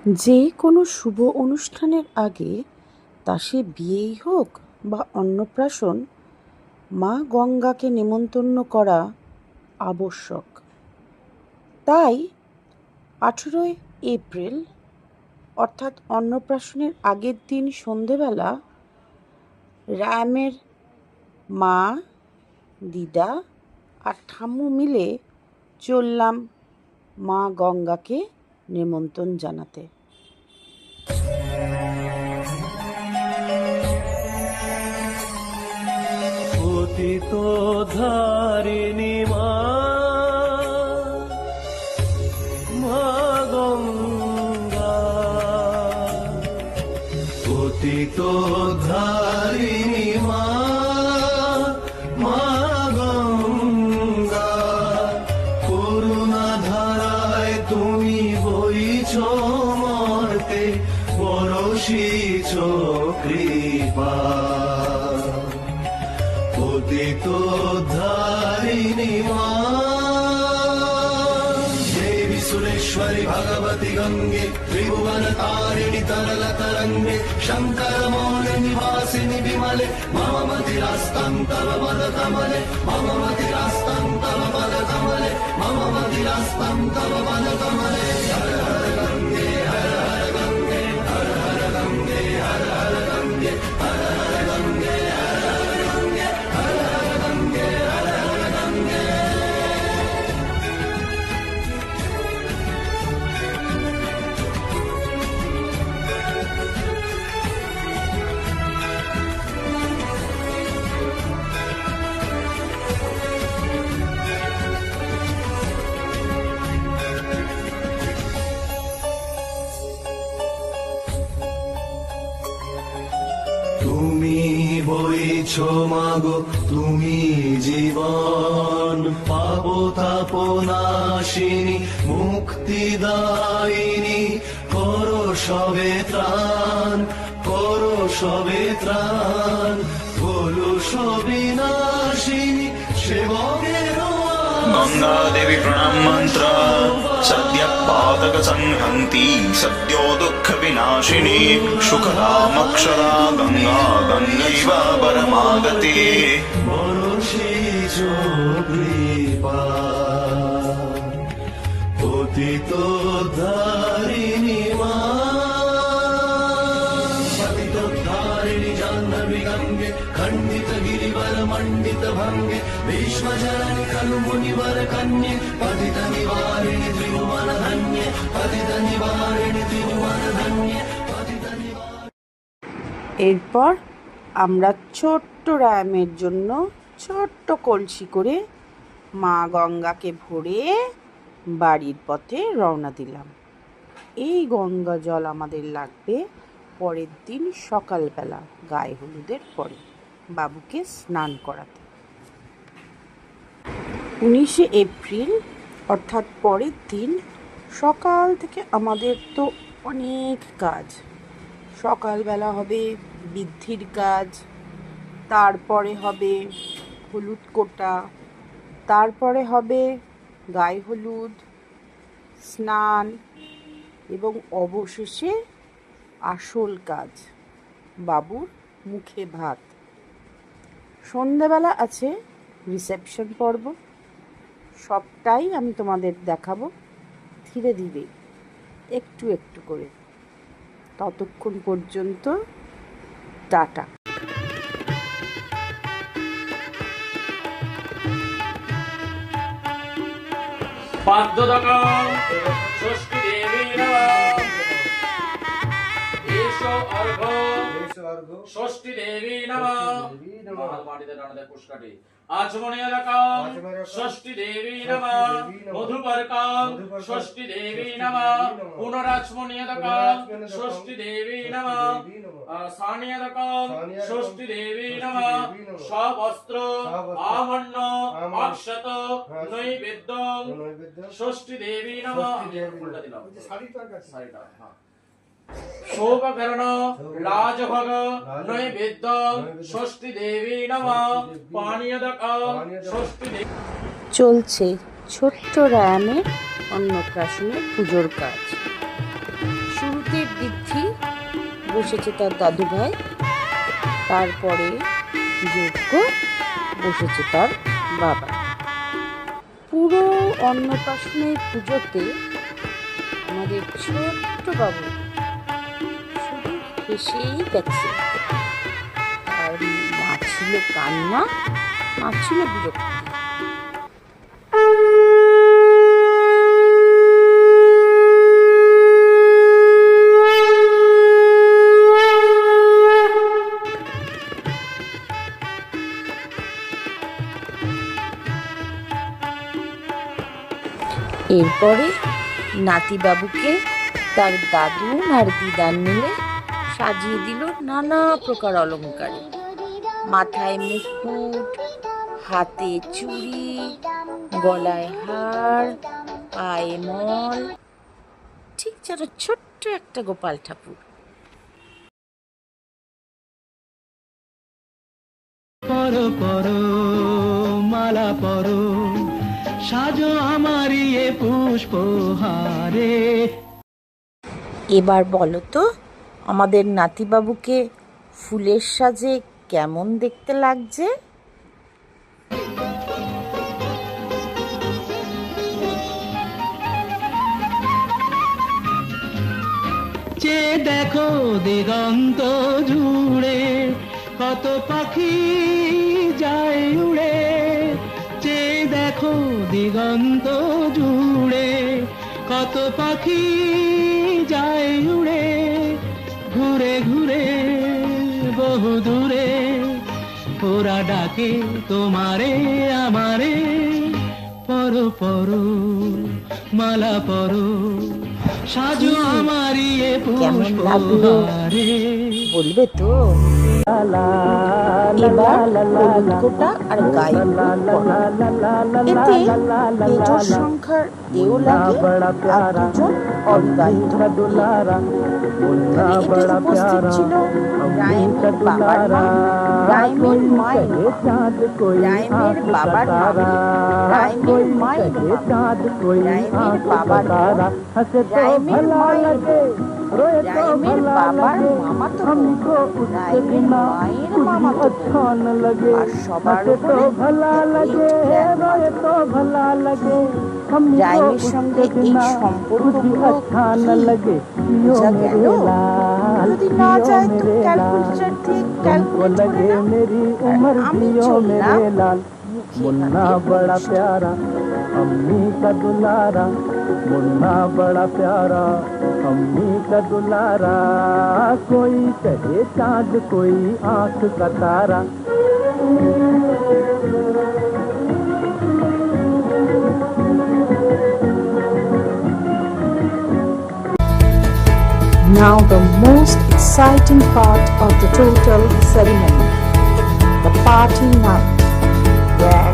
যে কোনো শুভ অনুষ্ঠানের আগে, তা সে বিয়েই হোক বা অন্নপ্রাশন, মা গঙ্গাকে নেমন্তন্ন করা আবশ্যক। তাই 18 এপ্রিল অর্থাৎ অন্নপ্রাশনের আগের দিন সন্ধেবেলা রায়ামের মা, দিদা আর ঠাম্মু মিলে চললাম মা গঙ্গাকে নেমন্তন্ন জানাতে। পতিত ধারিণী মা, মা গঙ্গা, পতিত ধারিণী মা, মা গঙ্গা, করুণা ধারায় তুমি বইছ মর্তে, বরসিছ কৃপা। পতিত ধারিণী মা, দেবী সুরেশ্বরী ভগবতী গঙ্গে, ত্রিভুवन तारिणी तरल तरंगे, शंकर मौल निवासिनी विमले, मम मतिरास्तं तव पद कमले, मम मतिरास्तं तव पद कमले, मम मतिरास्तं तव पद कमले। हर हर गंगे, हर हर गंगे, हर हर गंगे, हर हर गंगे, हर हर गंगे, हर हर गंगे, हर हर गंगे, हर हर गंगे। তুমি বইছ মাগো, তুমি জীবন, পাপ তাপনাশিনী, মুক্তিদায়িনী, করো সবে ত্রাণ, করো সবে ত্রাণ, বলো সবিনাশিনী সেবকের। गंगा देवी प्रणाम मंत्र सद्य पातक संहंती, सद्यो दुख विनाशिनी, सुखदामक्षरा गंगा, गंगैव परमागति। বরসিছ কৃপা। পতিত ধারিণী মা, পতিত ধারিণী জাহ্নবী গঙ্গে, খণ্ডিত গিরিবর মণ্ডিত ভঙ্গে, ভীষ্মজননী খলু মুনিবর কন্যে, পতিত নিবারিণী ত্রিভুवन ধন্যে, পতিত নিবারিণী ত্রিভুवन ধন্যে, পতিত নিবারিণী। এরপর আমরা ছোট্ট রায়ামের জন্য ছোট্ট কলসি করে মা গঙ্গাকে ভরে বাড়ির পথে রওনা দিলাম। এই গঙ্গা জল আমাদের লাগবে পরের দিন সকালবেলা গায়ে হলুদের পরে বাবুকে স্নান করাতে। 19 এপ্রিল অর্থাৎ পরের দিন সকাল থেকে আমাদের তো অনেক কাজ। সকালবেলা হবে বৃদ্ধির কাজ, তারপরে হবে হলুদ কোটা, তারপরে হবে গায়ে হলুদ, স্নান এবং অবশেষে আসল কাজ, বাবুর মুখে ভাত। সন্ধ্যাবেলা আছে রিসেপশন পর্ব। সবটাই আমি তোমাদের দেখাবো ধীরে ধীরে, একটু একটু করে। ততক্ষণ পর্যন্ত টাটা। পাদ্যদকা ষষ্ঠী দেবী নমঃ। এষো অর্ঘ্য ষষ্ঠী দেবী নমঃ। মাটিতে ডানাতে পুষ্কাটি আচমনীয়দকা ষষ্ঠী দেবী নমঃ। মধুপর্কা ষষ্ঠী দেবী নমঃ। পুনরাচমনীয়দকা ষষ্ঠী দেবী নমঃ। সানিয়দকা ষষ্ঠী দেবী নমঃ। সবস্ত্র আমন্ন অক্ষত নৈবেদ্য ষষ্ঠী দেবী নমঃ। উল্টা দিলাম শাড়িটা, হ্যাঁ। শোভকরণ রাজভোগ নৈবেদ্য ষষ্ঠী দেবী নমঃ। পানীয়দক ষষ্ঠী দেবী। চলছে ছোট্ট রায়ামের অন্নপ্রাশনের পুজোর কাজ। শুরু বসেছে তার দাদু ভাই, তারপরে যজ্ঞ বসেছে তার বাবা। পুরো অন্নপ্রাশনের পুজোতে আমাদের ছোট্ট বাবু শুধু হেসেই গেছে। আর মা ছিল কান্না, মা ছিল বিরক্তি। এরপরে নাতিবাবুকে তার দাদু আর দিদার মিলে সাজিয়ে দিল নানা প্রকার অলংকারে। মাথায় মুকুট, হাতে চুড়ি, গলায় হার, পায়ে মল, ঠিক যেন ছোট্ট একটা গোপাল ঠাকুর। পরো পরো মালা পরো, সাজো আমারি এ পুষ্পহারে। এবার বলো তো আমাদের নাতিবাবুকে ফুলের সাজে কেমন দেখতে লাগছে? চেয়ে দেখো দিগন্ত জুড়ে, কত পাখি যায় উড়ে। চেয়ে দেখো দিগন্ত জুড়ে, কত পাখি যায় উড়ে। ঘুরে ঘুরে বহু দূরে, ওরা ডাকে তোমারে আমারে। পরো পরো মালা পরো, সাজো আমারি এ কেমন লাগলো পুষ্পহারে। বলবে তো? এবার কলুকোটা আর গায়ে এতে বেজোর সংখ্যার এও লাগে আর দুজন অবিবাহিত। এতে উপস্থিত ছিল রাইমের বাবার মা, রাইমের মায়ের মা, রাইমের বাবার মামি, রাইমের মায়ের মামি, রাইমের বাবার বোন, রাইমের মায়ের বোন, রাইমের বাবার মামাতো বোন, রাইমের মায়ের মামাতো বোন, আর সবার উপরে রাইমের সঙ্গে এই সম্পর্কগুলো বোঝা গেল? যদি না যায় তো ক্যালকুলেটর দিয়ে ক্যালকুলেট করে নাও। আমি চললাম मुन्ना बड़ा प्यारा अम्मी का दुलारा, मुन्ना बड़ा प्यारा अम्मी का दुलारा। कोई कहे चाँद कोई आँख का तारा। Now the most exciting part of the total ceremony, the party night, where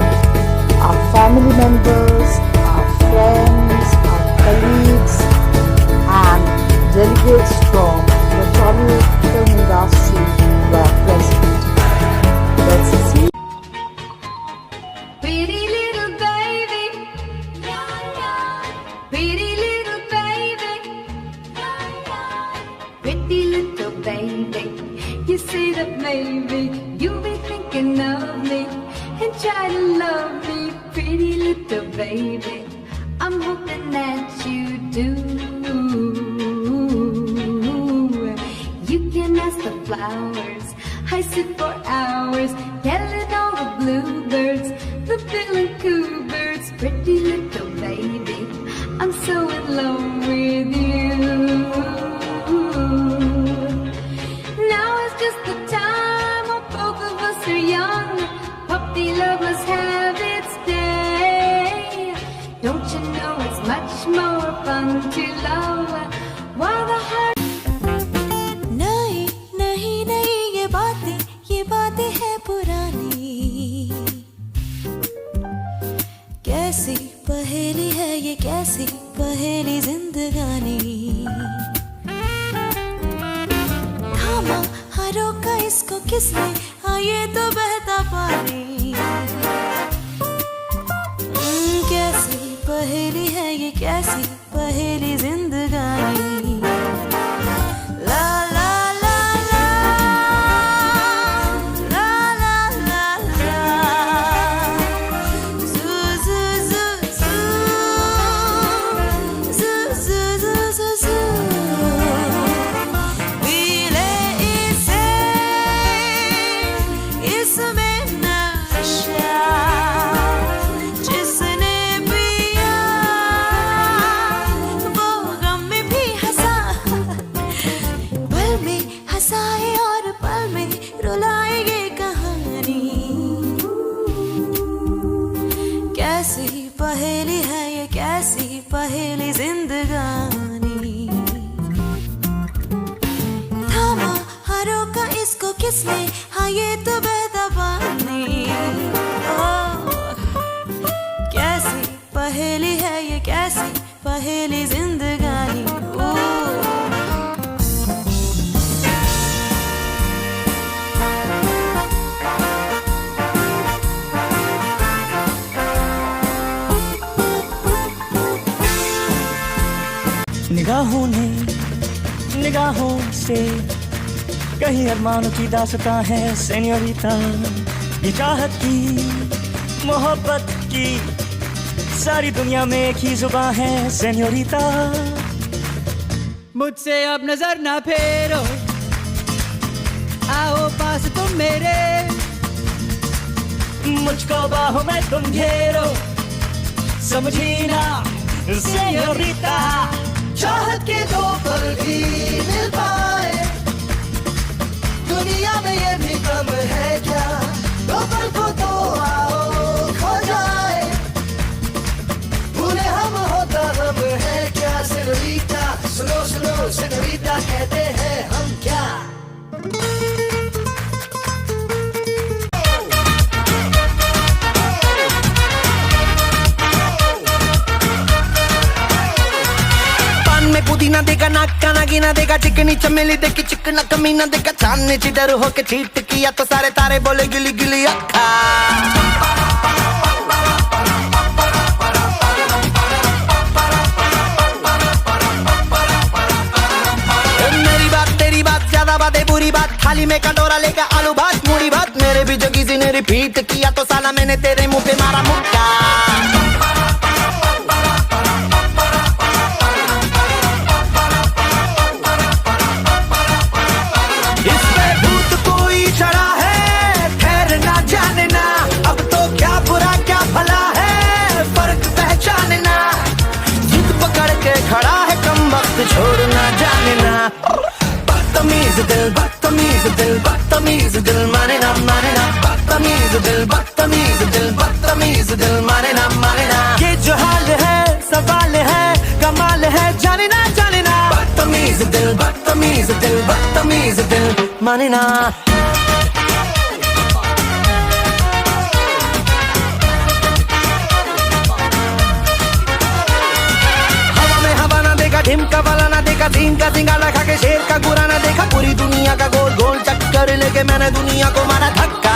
our family members, our friends, our colleagues and delegates from the Tollywood film industry were present. Let's see. Pretty little baby, pretty little baby, pretty little baby. You say that maybe you'll be thinking of me and try to love me, pretty little baby. I'm hoping that you do. You can ask the flowers, I sit for hours, yelling all the bluebirds, the bill and coo birds, pretty little baby. I'm so in love with you. Now is just the time when both of us are young. Puppy love must have its day. Don't you know it's much more fun to love while the heart. नहीं नहीं नहीं ये बातें है पुरानी। कैसी पहेली है ये, कैसी पहेली जिंदगानी। थामा हरों का इसको किसने, आए तो बहता पानी। कैसी पहेली है ये, कैसी पहेली जिंदगानी। ला ला ला किसने, हाँ ये तो बहता पानी। कैसी पहेली है ये, कैसी पहेली जिंदगानी। निगाहों ने निगाहों से कहीं अरमानों की दास्तां है सेन्योरिटा। ये चाहत की मोहब्बत की सारी दुनिया में एक ही जुबान है सेन्योरिटा। मुझसे अब नजर ना फेरो, आओ पास तुम मेरे, मुझको बाहों में तुम घेरो, समझी ना सेन्योरिटा। चाहत के दो पल भी मिल पाए, दुनिया में ये भी कम है क्या, दो पल को तो आओ खो जाए, भूले हम होता हम है क्या। सेनोरिटा सुनो सुनो सेनोरिटा कहते हैं हम क्या। पुदीना देगा, नाक का नागिना देगा, चिकनी चमेली देखी चिकना कमीना देगा, चांद ने चिडर होके चीट किया तो सारे तारे बोले गिली गिली अक्खा। मेरी बात तेरी बात ज्यादा बातें बुरी बात, थाली में कटोरा लेकर आलू भात मूड़ी भात, मेरे भी जो किसी ने रिपीट किया तो साला मैंने तेरे मुंह पे मारा मुक्का। छोड़ना जाने ना, बदतमीज दिल बदतमीज दिल बदतमीज दिल माने ना बदतमीज दिल बदतमीज दिल बदतमीज दिल माने ना ये जो हाल है सवाल है कमाल है जाने ना बदतमीज दिल बदतमीज दिल बदतमीज दिल माने ना। ढिमका वाला ना देखा, सीन का सिंगाला खा के शेर का गुरा ना देखा, पूरी दुनिया का गोल गोल चक्कर लेके मैंने दुनिया को मारा धक्का।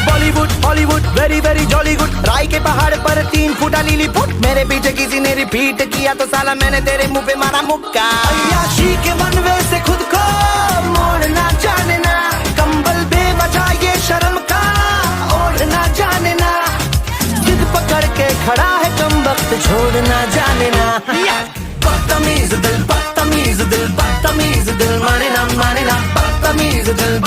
Bollywood Hollywood very very jolly good, राय के पहाड़ पर 3 फुटा लीली फुट, मेरे पीछे किसी ने रिपीट किया तो साला मैंने तेरे मुंह पे मारा मुक्का। अय्याशी के बनवे से खुद को मोड़ना जाने ना, कंबल बेवजह ये शर्म का ओढ़ना जाने ना, पकड़ के खड़ा है कम वक्त छोड़ना जाने ना। बदतमीज दिल बदतमीज दिल बदतमीज दिल माने ना बदतमीज दिल